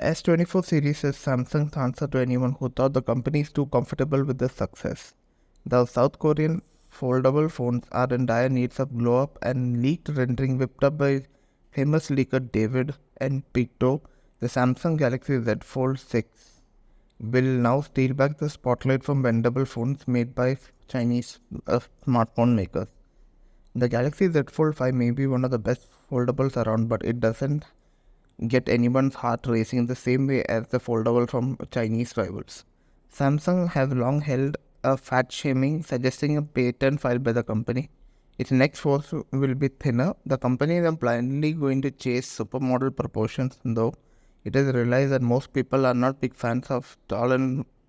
S24 series is Samsung's answer to anyone who thought the company is too comfortable with their success. The South Korean foldable phones are in dire needs of glow up, and leaked rendering whipped up by famous leaker David and Picto, the Samsung Galaxy Z Fold 6 will now steal back the spotlight from bendable phones made by Chinese smartphone makers. The Galaxy Z Fold 5 may be one of the best foldables around, but it doesn't get anyone's heart racing the same way as the foldable from Chinese rivals. Samsung has long held a fat shaming, suggesting a patent filed by the company. Its next phone will be thinner. The company is blindly going to chase supermodel proportions, though it has realized that most people are not big fans of tall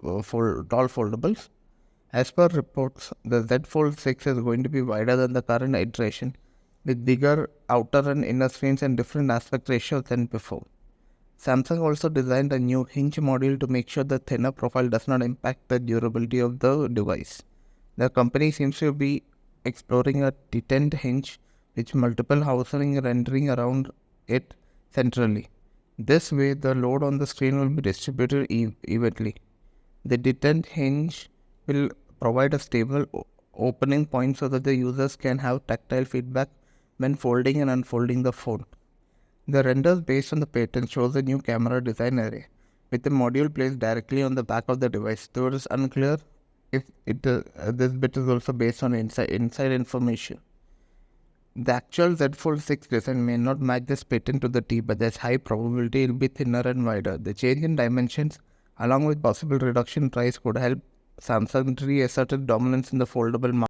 foldables. As per reports, the Z Fold 6 is going to be wider than the current iteration, with bigger outer and inner screens and different aspect ratios than before. Samsung also designed a new hinge module to make sure the thinner profile does not impact the durability of the device. The company seems to be exploring a detent hinge with multiple housing rendering around it centrally. This way, the load on the screen will be distributed evenly. The detent hinge will provide a stable opening point so that the users can have tactile feedback when folding and unfolding the phone. The renders based on the patent shows a new camera design array with the module placed directly on the back of the device, though it is unclear if this bit is also based on inside information. The actual Z Fold 6 design may not match this patent to the T, but there's high probability it will be thinner and wider. The change in dimensions, along with possible reduction in price, could help Samsung reassert its dominance in the foldable market.